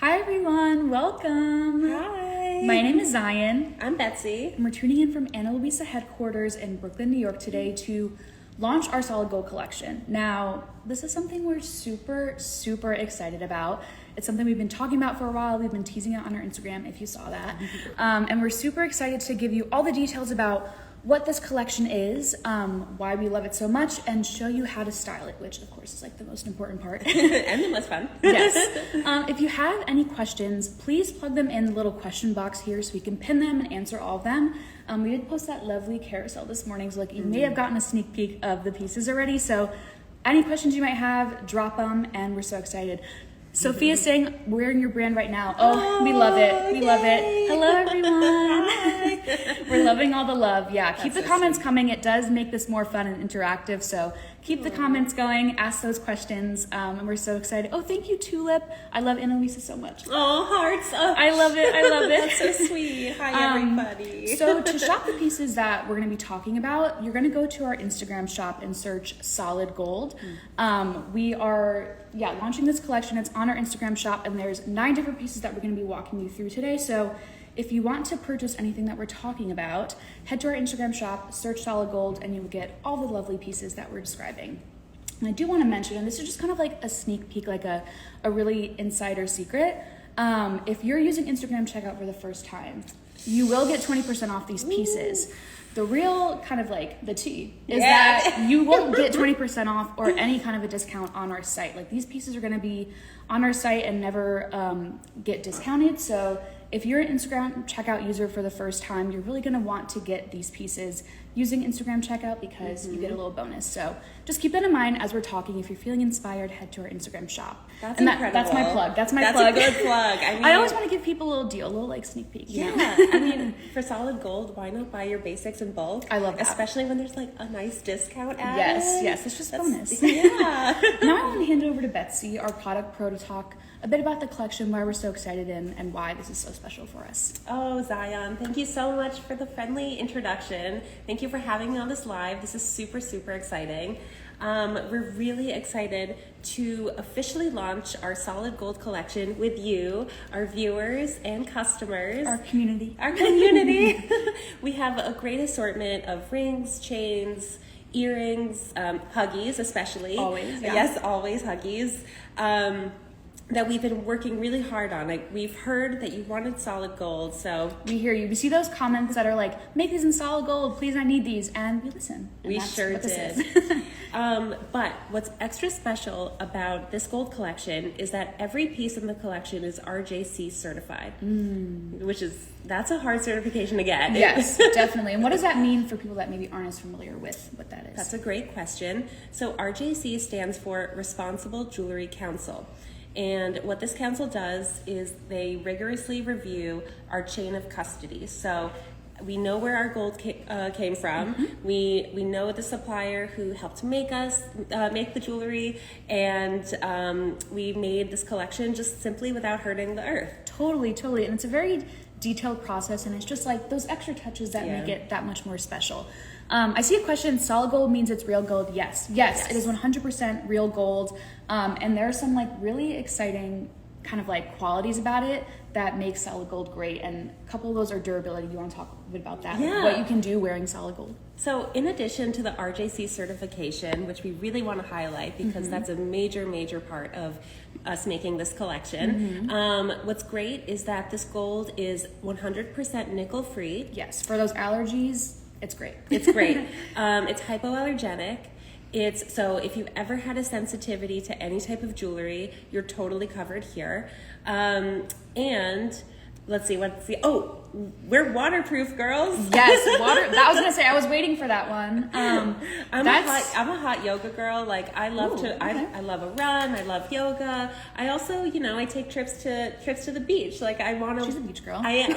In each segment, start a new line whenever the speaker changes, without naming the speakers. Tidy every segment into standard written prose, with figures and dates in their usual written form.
Hi everyone, welcome.
Hi.
My name is Zion.
I'm Betsy.
And we're tuning in from analuisa headquarters in Brooklyn, New York today to launch our solid gold collection. Now, this is something we're super excited about. It's something we've been talking about for a while. We've been teasing it on our Instagram, if you saw that. And we're super excited to give you all the details about what this collection is, why we love it so much, and show you how to style it, which of course is like the most important part.
And the most fun.
Yes. If you have any questions, please plug them in the little question box here so we can pin them and answer all of them. We did post that lovely carousel this morning, so like you may have gotten a sneak peek of the pieces already. So any questions you might have, drop them, and we're so excited. Sophia's saying, wearing your brand right now. Oh, we love it. We love it. Hello, everyone. We're loving all the love. Yeah, keep the comments coming. It does make this more fun and interactive. So keep the comments going. Ask those questions. And we're so excited. Oh, thank you, Tulip. I love Analuisa so much.
Oh, hearts. Oh.
I love it. I love it.
That's so sweet. Hi, everybody.
So to shop the pieces that we're going to be talking about, you're going to go to our Instagram shop and search Solid Gold. We are launching this collection. It's on our Instagram shop, and there's 9 different pieces that we're going to be walking you through today. So if you want to purchase anything that we're talking about, head to our Instagram shop, search Solid Gold, and you will get all the lovely pieces that we're describing. And I do want to mention, and this is just kind of like a sneak peek, like a really insider secret. If you're using Instagram checkout for the first time, you will get 20% off these pieces. The real kind of like the tea is that you won't get 20% off or any kind of a discount on our site. Like these pieces are going to be on our site and never get discounted. So if you're an Instagram checkout user for the first time, you're really going to want to get these pieces using Instagram checkout because you get a little bonus. So just keep that in mind as we're talking. If you're feeling inspired, head to our Instagram shop.
That's incredible.
That's my plug. That's my
plug.
That's
a good plug. I mean,
I always want to give people a little deal, a little like sneak peek. You know?
I mean, for Solid Gold, why not buy your basics in bulk?
I love that.
Especially when there's like a nice discount added.
Yes, it's just bonus.
Yeah.
Now I want to hand it over to Betsy, our product pro, to talk a bit about the collection, why we're so excited, and why this is so special for us.
Oh, Zion, thank you so much for the friendly introduction. Thank you for having me on this live. This is super exciting. We're really excited to officially launch our Solid Gold collection with you, our viewers and customers.
Our community.
We have a great assortment of rings, chains, earrings, Huggies especially.
Always, yeah.
Yes, always Huggies. That we've been working really hard on. Like, we've heard that you wanted solid gold, so
we hear you. We see those comments that are like, make these in solid gold, please, I need these, and we listen. And
we sure did. But what's extra special about this gold collection is that every piece in the collection is RJC certified, that's a hard certification to get.
Yes, definitely. And what does that mean for people that maybe aren't as familiar with what that is?
That's a great question. So RJC stands for Responsible Jewelry Council. And what this council does is they rigorously review our chain of custody. So we know where our gold came from. We know the supplier who helped make us make the jewelry, and we made this collection just simply without hurting the earth. Totally.
And it's a very detailed process, and it's just like those extra touches that make it that much more special. I see a question, solid gold means it's real gold. Yes, it is 100% real gold. And there are some like really exciting kind of like qualities about it that make solid gold great. And a couple of those are durability. You want to talk a bit about that?
Yeah.
What you can do wearing solid gold.
So in addition to the RJC certification, which we really want to highlight because that's a major part of us making this collection, what's great is that this gold is 100% nickel free.
Yes, for those allergies, it's great.
It's great. It's hypoallergenic. So if you've ever had a sensitivity to any type of jewelry, you're totally covered here. And let's see. We're waterproof, girls.
Yes, water. That was gonna say. I was waiting for that one.
I'm a hot yoga girl. Like I love I love a run. I love yoga. I also, I take trips to the beach. Like I want to.
She's a beach girl.
I am.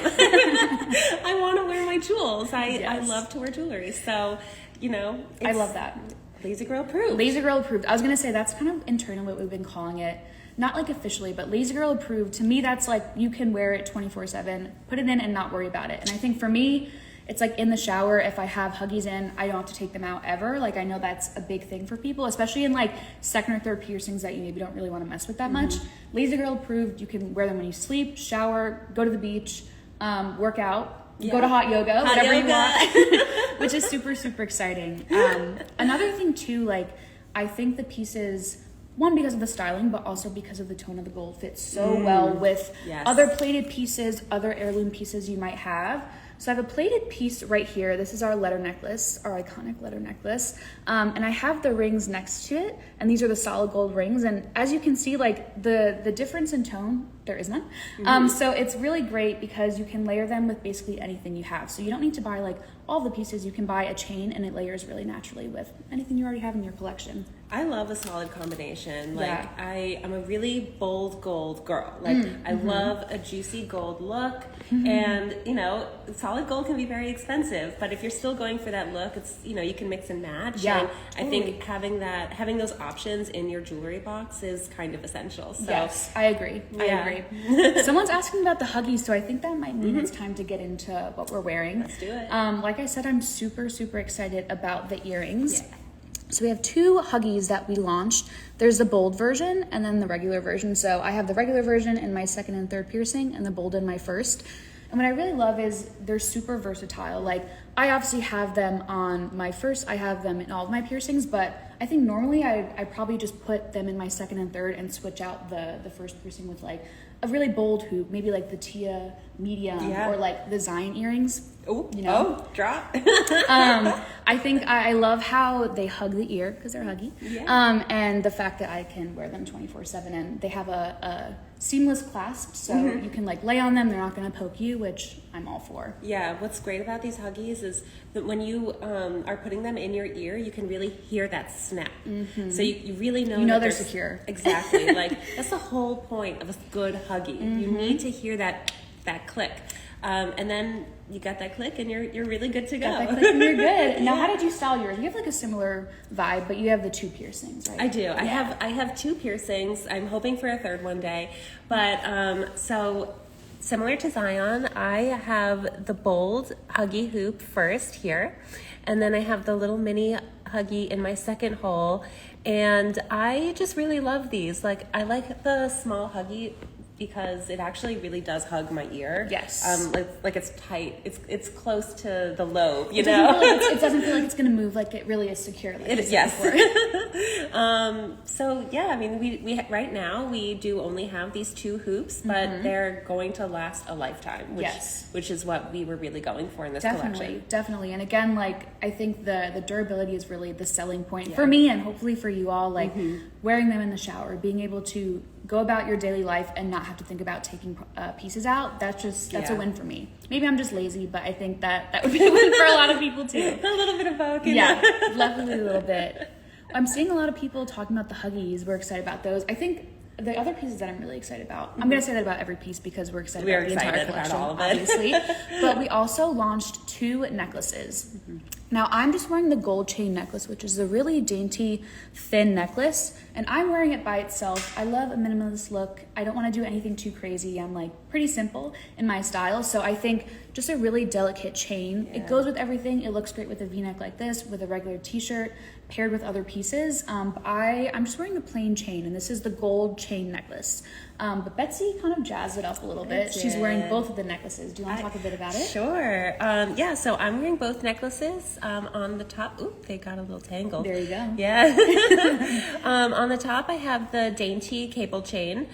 I want to wear my jewels. I love to wear jewelry. So,
I love that.
Lazy Girl approved.
Lazy Girl approved. I was gonna say that's kind of internally what we've been calling it. Not like officially, but Lazy Girl approved. To me, that's like you can wear it 24/7, put it in and not worry about it. And I think for me, It's like in the shower, if I have Huggies in, I don't have to take them out ever. Like I know that's a big thing for people, especially in like second or third piercings that you maybe don't really want to mess with that much. Lazy Girl approved. You can wear them when you sleep, shower, go to the beach, work out, go to hot yoga, whatever you want, which is super, super exciting. Another thing too, like I think the pieces, one, because of the styling, but also because of the tone of the gold, fits so well with other plated pieces, other heirloom pieces you might have. So I have a plated piece right here. This is our letter necklace, our iconic letter necklace. And I have the rings next to it, and these are the solid gold rings. And as you can see, like the difference in tone, there is none. So it's really great because you can layer them with basically anything you have. So you don't need to buy like all the pieces. You can buy a chain and it layers really naturally with anything you already have in your collection.
I love a solid combination. Like I am a really bold gold girl. Like I love a juicy gold look, and you know, solid gold can be very expensive, but if you're still going for that look, it's, you know, you can mix and match. And I think having those options in your jewelry box is kind of essential. So
yes, I agree. I agree. Someone's asking about the Huggies, so I think that might mean it's time to get into what we're wearing.
Let's do it.
Like I said, I'm super, super excited about the earrings. So we have two Huggies that we launched. There's the bold version and then the regular version. So I have the regular version in my second and third piercing and the bold in my first. And what I really love is they're super versatile. Like I obviously have them on my first, I have them in all of my piercings, but I think normally I probably just put them in my second and third and switch out the first piercing with like a really bold hoop, maybe like the Tia medium or like the Zion earrings.
Oh,
you know?
Oh, drop.
I think I love how they hug the ear because they're huggy. And the fact that I can wear them 24/7, and they have a seamless clasp, so you can like lay on them. They're not going to poke you, which I'm all for.
Yeah, what's great about these Huggies is that when you are putting them in your ear, you can really hear that snap. So you really know,
they're secure.
Exactly. Like that's the whole point of a good Huggy. You need to hear that click. And then you got that click and you're really good to go.
Got that click and you're good. Now, how did you style yours? You have like a similar vibe, but you have the two piercings, right?
I do. I have two piercings. I'm hoping for a third one day. But so similar to Zion, I have the bold Huggy hoop first here, and then I have the little mini Huggy in my second hole. And I just really love these. Like I like the small Huggy because it actually really does hug my ear.
Yes.
Like it's tight. It's close to the lobe, you know?
It doesn't feel like it's going to move, like it really is secure. Like
it is, yes. So yeah, I mean, we right now we do only have these two hoops, but they're going to last a lifetime, which is what we were really going for in this collection.
Definitely. And again, like I think the durability is really the selling point for me, and hopefully for you all, like wearing them in the shower, being able to go about your daily life and not have to think about taking pieces out. That's a win for me. Maybe I'm just lazy, but I think that would be a win for a lot of people too.
A little bit of both.
Yeah, definitely a little bit. I'm seeing a lot of people talking about the Huggies. We're excited about those. I think the other pieces that I'm really excited about, I'm going to say that about every piece because we're excited about the entire collection,
all of it.
obviously. But we also launched two necklaces. Now, I'm just wearing the gold chain necklace, which is a really dainty, thin necklace, and I'm wearing it by itself. I love a minimalist look. I don't want to do anything too crazy. I'm like pretty simple in my style, so I think just a really delicate chain. It goes with everything. It looks great with a v-neck like this, with a regular t-shirt, paired with other pieces. But I'm just wearing the plain chain, and this is the gold chain necklace. But Betsy kind of jazzed it up a little bit. She's wearing both of the necklaces. Do you want to talk a bit about it?
Sure. Yeah, so I'm wearing both necklaces. On the top, they got a little tangled.
There you go.
Yeah. On the top, I have the dainty cable chain.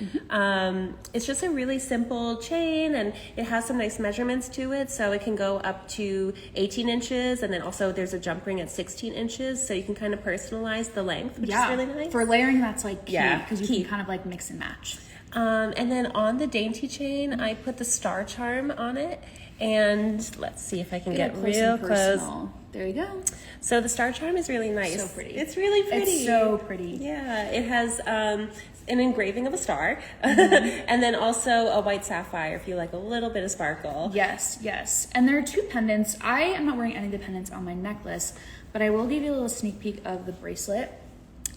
It's just a really simple chain, and it has some nice measurements to it. So it can go up to 18 inches, and then also there's a jump ring at 16 inches. So you can kind of personalize the length, which is really nice.
For layering, that's like key, because you can kind of like mix and match.
And then on the dainty chain, I put the star charm on it. And let's see if I can get real close.
There you go.
So the star charm is really nice.
So pretty.
It's really pretty.
It's so pretty.
Yeah, it has an engraving of a star, and then also a white sapphire if you like a little bit of sparkle.
Yes. And there are two pendants. I am not wearing any of the pendants on my necklace, but I will give you a little sneak peek of the bracelet.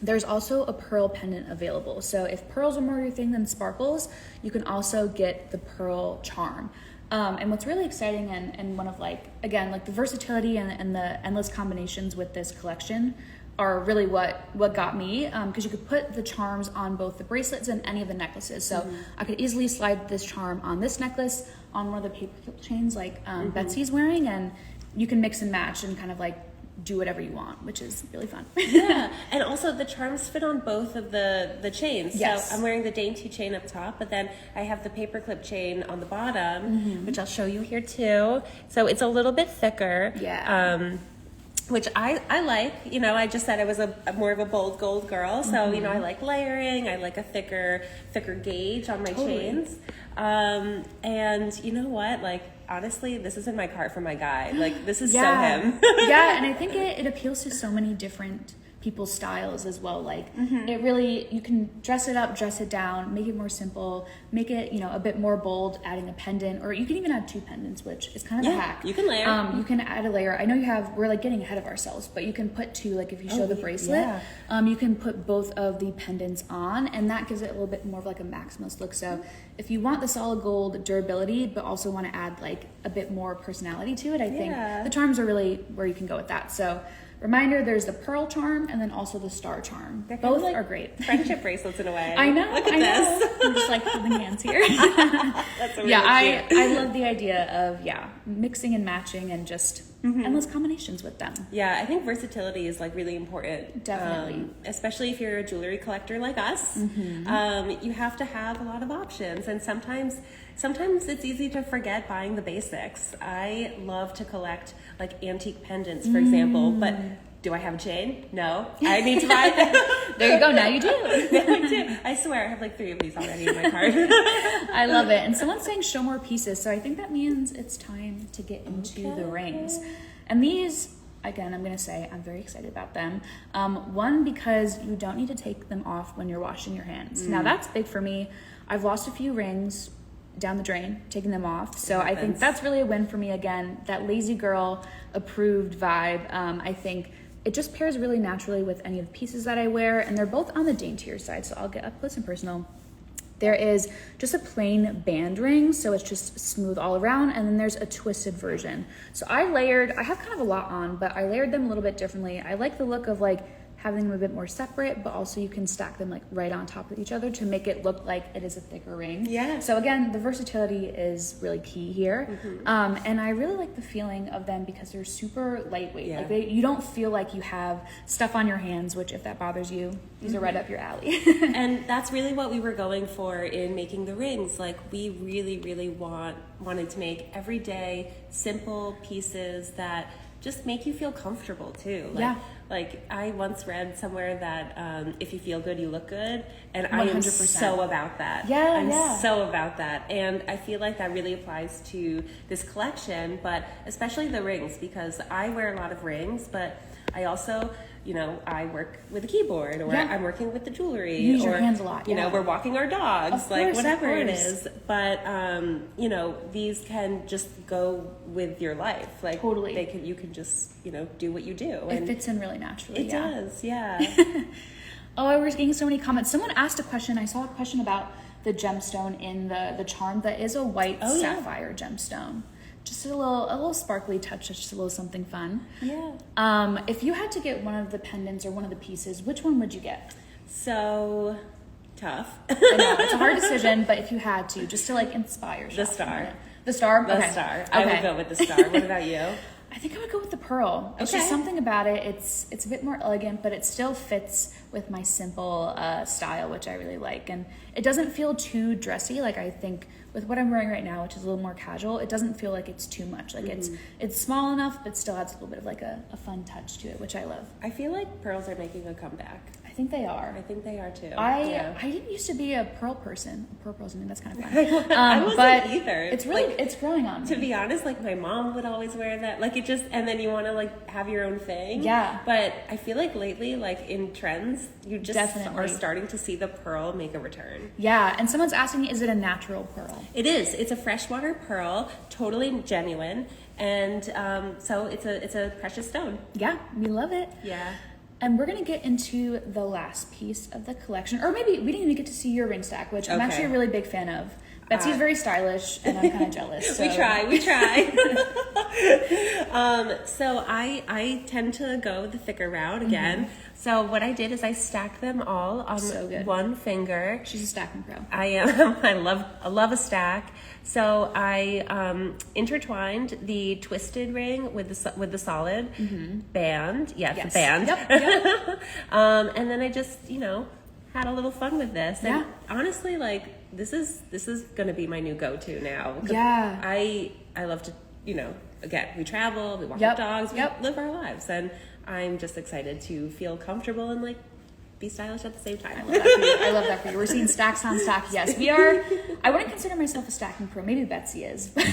There's also a pearl pendant available. So if pearls are more your thing than sparkles, you can also get the pearl charm. And what's really exciting and one of like, again, like the versatility and the endless combinations with this collection are really what got me, because you could put the charms on both the bracelets and any of the necklaces. So I could easily slide this charm on this necklace, on one of the paperclip chains like Betsy's wearing, and you can mix and match and kind of like do whatever you want, which is really fun.
Yeah, and also the charms fit on both of the chains.
Yes.
So I'm wearing the dainty chain up top, but then I have the paperclip chain on the bottom, which I'll show you here too. So it's a little bit thicker.
Yeah.
Which I like. You know, I just said I was a more of a bold gold girl, so you know, I like layering. I like a thicker gauge on my chains. And you know what, like, honestly, this is in my cart for my guy. Like, this is so him.
Yeah, and I think it appeals to so many different people's styles as well. Like, it really, you can dress it up, dress it down, make it more simple, make it, you know, a bit more bold, adding a pendant, or you can even add 2 pendants, which is kind of a hack.
You can layer.
You can add a layer. I know we're like getting ahead of ourselves, but you can put 2, like if you show the bracelet, you can put both of the pendants on, and that gives it a little bit more of like a maximalist look. So if you want the solid gold durability, but also want to add like a bit more personality to it, I think the charms are really where you can go with that. So reminder, there's the pearl charm and then also the star charm. Both are great.
Friendship bracelets in a way.
I know.
Look at this.
I'm just like holding hands here.
That's really cute.
I love the idea of mixing and matching and just endless combinations with them.
Yeah, I think versatility is like really important.
Definitely.
Especially if you're a jewelry collector like us. You have to have a lot of options, and sometimes it's easy to forget buying the basics. I love to collect like antique pendants, for example, but do I have a chain? No. I need to buy them.
There you go. Now you do.
Now I do. I swear I have like 3 of these already in my cart.
I love it. And someone's saying show more pieces, so I think that means it's time to get into the rings. And these, again, I'm going to say I'm very excited about them. One, because you don't need to take them off when you're washing your hands. Now that's big for me. I've lost a few rings down the drain, taking them off. So I think that's really a win for me. Again, that lazy girl approved vibe. I think it just pairs really naturally with any of the pieces that I wear, and they're both on the daintier side. So I'll get up close and personal. There is just a plain band ring, so it's just smooth all around, and then there's a twisted version. So I have kind of a lot on, but I layered them a little bit differently. I like the look of like having them a bit more separate, but also you can stack them like right on top of each other to make it look like it is a thicker ring.
Yeah.
So again, the versatility is really key here. And I really like the feeling of them because they're super lightweight.
Yeah.
Like you don't feel like you have stuff on your hands, which if that bothers you, these are right up your alley.
And that's really what we were going for in making the rings. Like, we really, really wanted to make everyday, simple pieces that just make you feel comfortable too. Like I once read somewhere that if you feel good, you look good, and 100%. I am so about that. I'm so about that, and I feel like that really applies to this collection, but especially the rings, because I wear a lot of rings, but I also, you know, I work with a keyboard, or I'm working with the jewelry,
you use
or
your hands a lot.
You know, we're walking our dogs, like whatever it is. But you know, these can just go with your life. Like
totally,
you can just, you know, do what you do.
It fits in really naturally.
It does, yeah.
Oh, I was getting so many comments. Someone asked a question. I saw a question about the gemstone in the charm that is a white sapphire gemstone. Just a little sparkly touch, just a little something fun.
Yeah.
If you had to get one of the pendants or one of the pieces, which one would you get?
So tough.
I know, it's a hard decision, but if you had to, just to like inspire yourself.
The star.
The star?
The star. I would go with the star. What about you?
I think I would go with the pearl. It's just something about it. It's a bit more elegant, but it still fits with my simple style, which I really like. And it doesn't feel too dressy. Like, I think with what I'm wearing right now, which is a little more casual, it doesn't feel like it's too much. Like it's small enough, but still adds a little bit of like a fun touch to it, which I love.
I feel like pearls are making a comeback.
I think they are.
I think they are too.
I didn't used to be a pearl person. And that's kind of fun.
I wasn't
but
either.
It's really it's growing on me.
To be honest, like my mom would always wear that. Like it just, and then you want to like have your own thing.
Yeah.
But I feel like lately, like in trends, you just
Definitely
are starting to see the pearl make a return.
Yeah, and someone's asking me, is it a natural pearl?
It is. It's a freshwater pearl, totally genuine, and so it's a precious stone.
Yeah, we love it.
Yeah.
And we're going to get into the last piece of the collection. Or maybe we didn't even get to see your ring stack, which I'm actually a really big fan of. Betsy's very stylish, and I'm kind of jealous. So.
We try. So I tend to go the thicker route again. So what I did is I stacked them all on one finger.
She's a stacking pro.
I am. I love a stack. So I intertwined the twisted ring with the solid band. Yes, the band.
Yep.
And then I just had a little fun with this. And honestly, like this is gonna be my new go-to now.
Yeah.
I love to again, we travel, we walk the dogs, we live our lives, and I'm just excited to feel comfortable and like be stylish at the same time.
I love that for you. We're seeing stacks on stack. Yes, we are. I wouldn't consider myself a stacking pro. Maybe Betsy is, but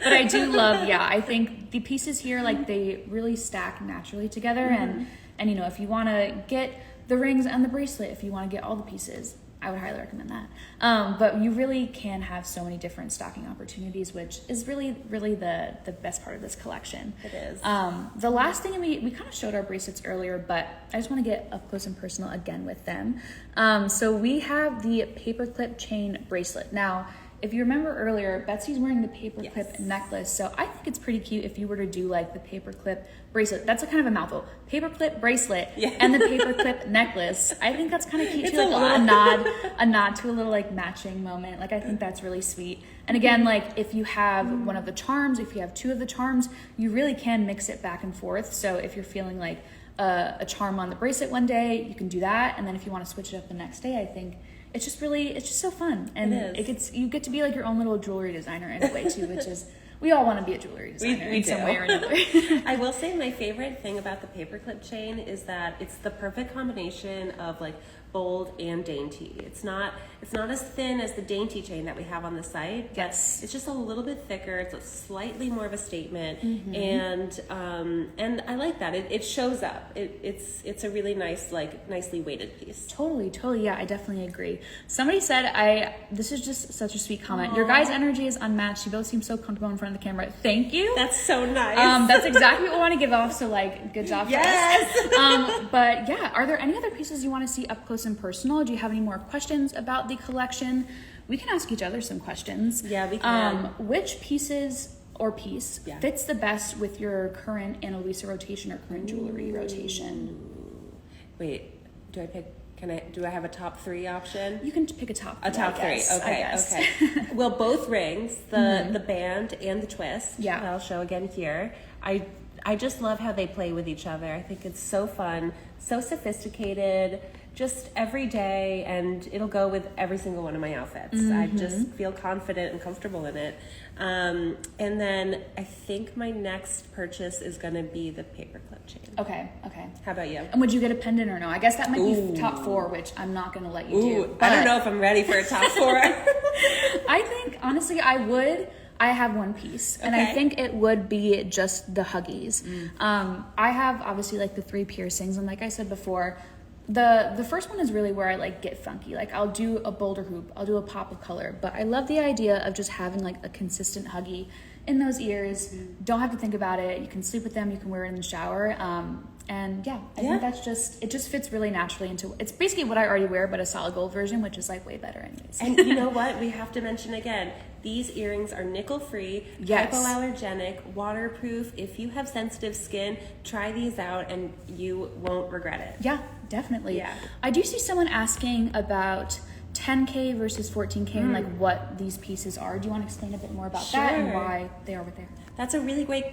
I do love. Yeah, I think the pieces here, like they really stack naturally together, and if you want to get the rings and the bracelet, if you want to get all the pieces, I would highly recommend that. But you really can have so many different stocking opportunities, which is really, really the best part of this collection.
It is.
The last thing, we kind of showed our bracelets earlier, but I just want to get up close and personal again with them. So we have the paperclip chain bracelet. Now, if you remember earlier, Betsy's wearing the paperclip necklace, so I think it's pretty cute if you were to do like the paperclip bracelet. That's a kind of a mouthful. Paperclip bracelet and the paperclip necklace. I think that's kind of cute too, like a little nod to a little like matching moment. Like I think that's really sweet. And again, like if you have one of the charms, if you have two of the charms, you really can mix it back and forth. So if you're feeling like a charm on the bracelet one day, you can do that, and then if you want to switch it up the next day, I think it's just so fun, and you get to be like your own little jewelry designer in a way too, which is, we all want to be a jewelry designer in some way or another.
I will say my favorite thing about the paperclip chain is that it's the perfect combination of like bold and dainty. It's not as thin as the dainty chain that we have on the site.
Yes.
It's just a little bit thicker. It's a slightly more of a statement, and I like that. It shows up. It's a really nice, like nicely weighted piece.
Totally. Yeah, I definitely agree. Somebody said, this is just such a sweet comment. Aww. Your guys' energy is unmatched. You both seem so comfortable in front of the camera. Thank you.
That's so nice.
That's exactly what we want to give off. So like, good job.
Yes.
But yeah, are there any other pieces you want to see up close and personal? Do you have any more questions about the collection? We can ask each other some questions.
Yeah, we can.
Which piece fits the best with your current analuisa rotation or current jewelry rotation?
Wait, do I have a top three option?
You can pick a top three.
A top three. Okay. Well, both rings, the band and the twist.
Yeah.
I'll show again here. I just love how they play with each other. I think it's so fun, so sophisticated, just every day, and it'll go with every single one of my outfits. I just feel confident and comfortable in it. And then I think my next purchase is going to be the paperclip chain.
Okay.
How about you?
And would you get a pendant or no? I guess that might be top four, which I'm not going to let you do.
I don't know if I'm ready for a top four.
I think, honestly, I would. I have one piece, and I think it would be just the huggies. I have obviously like the 3 piercings, and like I said before, the first one is really where I like get funky. Like I'll do a boulder hoop, I'll do a pop of color, but I love the idea of just having like a consistent huggy in those ears. Don't have to think about it. You can sleep with them, you can wear it in the shower. And I think that's it just fits really naturally into, it's basically what I already wear, but a solid gold version, which is like way better anyways.
And you know what? We have to mention again, these earrings are nickel-free, hypoallergenic, waterproof. If you have sensitive skin, try these out and you won't regret it.
Yeah, definitely.
Yeah.
I do see someone asking about 10K versus 14K and like what these pieces are. Do you want to explain a bit more about that and why they are what they are?
That's a really great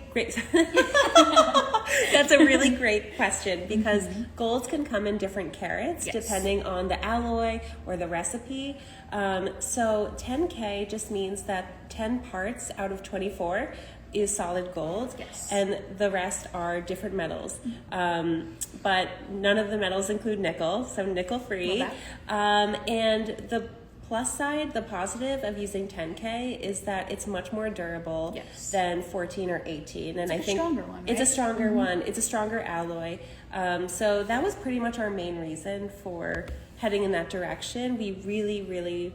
That's a really great question, because golds can come in different carats depending on the alloy or the recipe. So 10K just means that 10 parts out of 24 is solid gold, and the rest are different metals. But none of the metals include nickel, so nickel free. And the plus side, the positive of using 10K is that it's much more durable than 14 or 18. And I think
stronger one, right?
It's a stronger one. It's a stronger alloy. So that was pretty much our main reason for heading in that direction. We really, really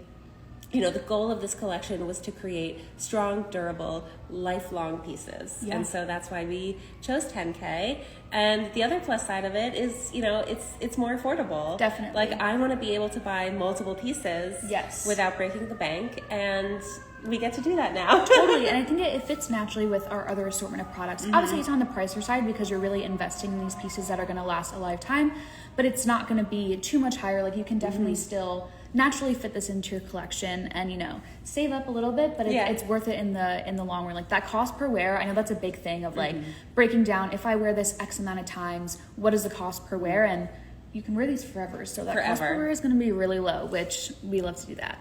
the goal of this collection was to create strong, durable, lifelong pieces.
Yeah.
And so that's why we chose 10K. And the other plus side of it is, it's more affordable.
Definitely.
Like, I want to be able to buy multiple pieces
Yes.
without breaking the bank, and we get to do that now.
Totally, and I think it fits naturally with our other assortment of products. Obviously, it's on the pricier side because you're really investing in these pieces that are going to last a lifetime, but it's not going to be too much higher. Like, you can definitely still naturally fit this into your collection and save up a little bit, but it's worth it in the long run. Like, that cost per wear, I know that's a big thing of like breaking down, if I wear this X amount of times, what is the cost per wear? And you can wear these forever, so that cost per wear is going to be really low, which we love to do that.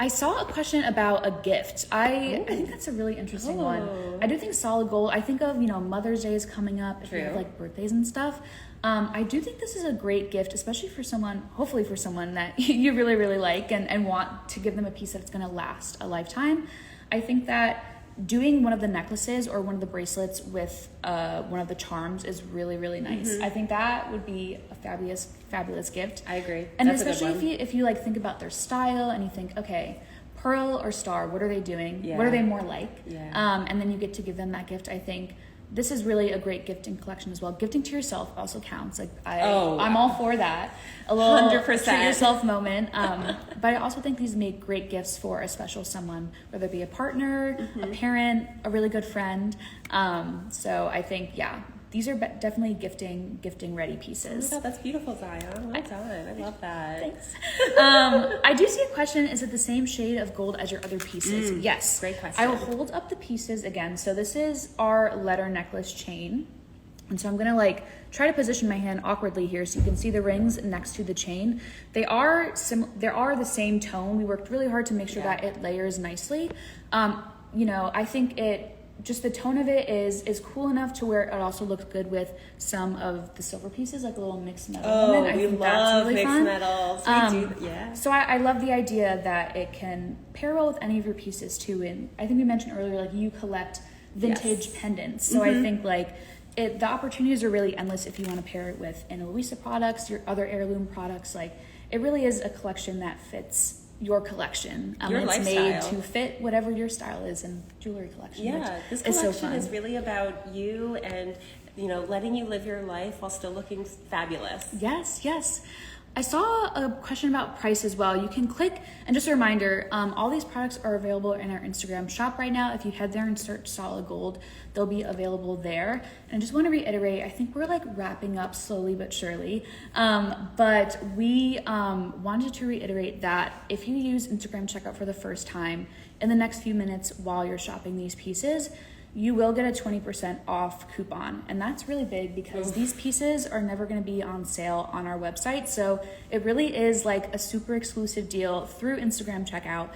I saw a question about a gift. I think that's a really interesting one. I do think solid gold, I think of Mother's Day is coming up, if you have like birthdays and stuff. I do think this is a great gift, especially for someone, hopefully for someone that you really, really like and want to give them a piece that's going to last a lifetime. I think that doing one of the necklaces or one of the bracelets with one of the charms is really, really nice. I think that would be a fabulous gift.
I agree.
And that's especially if you like think about their style and you think, okay, pearl or star, what are they doing?
Yeah.
What are they more like?
Yeah.
And then you get to give them that gift. I think this is really a great gifting collection as well. Gifting to yourself also counts. Like I'm all for that. A little 100% treat yourself moment. But I also think these make great gifts for a special someone, whether it be a partner, a parent, a really good friend. So I think, these are definitely gifting ready pieces.
Oh my God, that's beautiful, Zion. Well done. I love that.
Thanks. I do see a question. Is it the same shade of gold as your other pieces? Yes.
Great question.
I will hold up the pieces again. So this is our letter necklace chain. And so I'm going to try to position my hand awkwardly here so you can see the rings next to the chain. They are the same tone. We worked really hard to make sure that it layers nicely. I think just the tone of it is cool enough to where it also looks good with some of the silver pieces, like a little mixed metal. I think
love
that's really
mixed
fun.
metals.
So I love the idea that it can pair well with any of your pieces too. And I think we mentioned earlier, you collect vintage pendants. So I think the opportunities are really endless if you want to pair it with analuisa products, your other heirloom products. It really is a collection that fits your collection.
Your
it's
lifestyle.
made to fit whatever your style is and jewelry collection.
Yeah, this collection is really about you and letting you live your life while still looking fabulous.
Yes. I saw a question about price as well. You can click, and just a reminder, all these products are available in our Instagram shop right now. If you head there and search Solid Gold, they'll be available there. And I just want to reiterate, I think we're wrapping up slowly but surely. But we wanted to reiterate that if you use Instagram checkout for the first time, in the next few minutes while you're shopping these pieces, you will get a 20% off coupon. And that's really big because these pieces are never going to be on sale on our website. So it really is a super exclusive deal through Instagram checkout.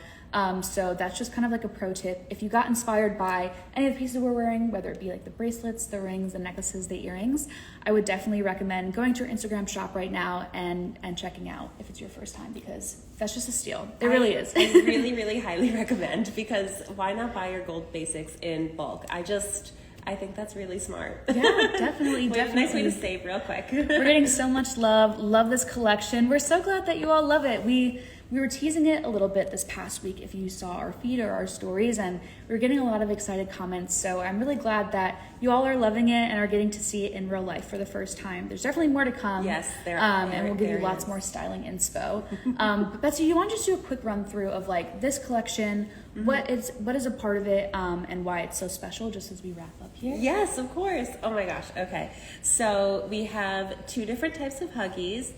So that's just kind of a pro tip. If you got inspired by any of the pieces we're wearing, whether it be the bracelets, the rings, the necklaces, the earrings, I would definitely recommend going to our Instagram shop right now and checking out if it's your first time, because that's just a steal. It really is.
I really, really highly recommend, because why not buy your gold basics in bulk? I think that's really smart.
Yeah, definitely.
Nice way to save real quick.
We're getting so much love this collection. We're so glad that you all love it. We were teasing it a little bit this past week if you saw our feed or our stories, and we were getting a lot of excited comments. So I'm really glad that you all are loving it and are getting to see it in real life for the first time. There's definitely more to come.
Yes, there are.
And we'll give you lots more styling inspo. But Betsy, you want to just do a quick run through of this collection, what is a part of it, and why it's so special, just as we wrap up here?
Yes, of course. Oh my gosh. Okay. So we have 2 different types of Huggies.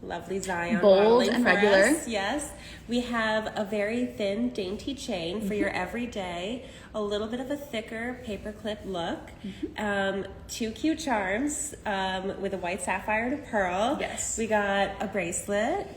Lovely Zion.
Bold and regular.
Us. Yes. We have a very thin, dainty chain for your everyday, a little bit of a thicker paperclip look, 2 cute charms with a white sapphire and a pearl.
Yes.
We got a bracelet,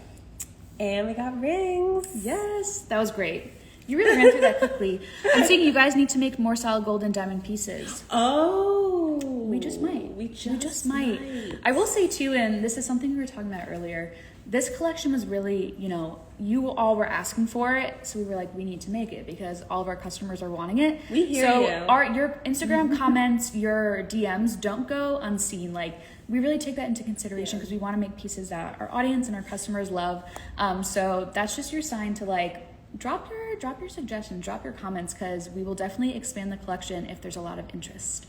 and we got rings.
Yes, that was great. You really ran through that quickly. I'm saying you guys need to make more solid gold and diamond pieces.
Oh.
We just might.
We just
might. I will say too, and this is something we were talking about earlier, this collection was really, you know, you all were asking for it, so we were like, we need to make it because all of our customers are wanting it.
We hear
so
you.
Your Instagram comments, your DMs don't go unseen. Like, we really take that into consideration because we want to make pieces that our audience and our customers love. So that's just your sign to like drop your suggestions, drop your comments, because we will definitely expand the collection if there's a lot of interest.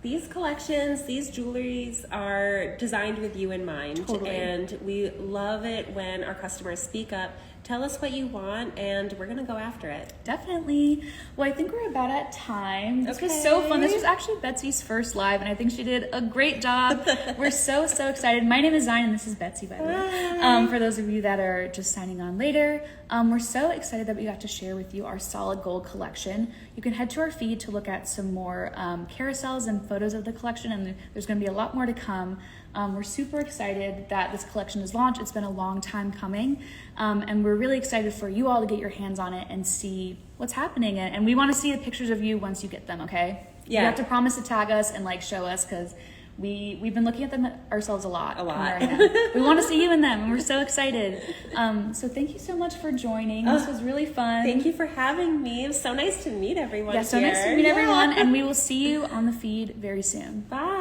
These collections, these jewelries are designed with you in mind.
Totally.
And we love it when our customers speak up, tell us what you want, and we're gonna go after it.
Definitely. Well, I think we're about at time. This was so fun. This was actually Betsy's first live, and I think she did a great job. We're so excited. My name is Zion, and this is Betsy, by the way. For those of you that are just signing on later, we're so excited that we got to share with you our solid gold collection. You can head to our feed to look at some more carousels and photos of the collection, and there's going to be a lot more to come. We're super excited that this collection is launched. It's been a long time coming, and we're really excited for you all to get your hands on it and see what's happening. And we want to see the pictures of you once you get them, okay?
Yeah.
You have to promise to tag us and like show us, because we've been looking at them ourselves a lot. We want to see you in them, and we're so excited. So thank you so much for joining. This was really fun.
Thank you for having me. It was so nice to meet everyone.
Yeah, so nice to meet everyone, and we will see you on the feed very soon.
Bye.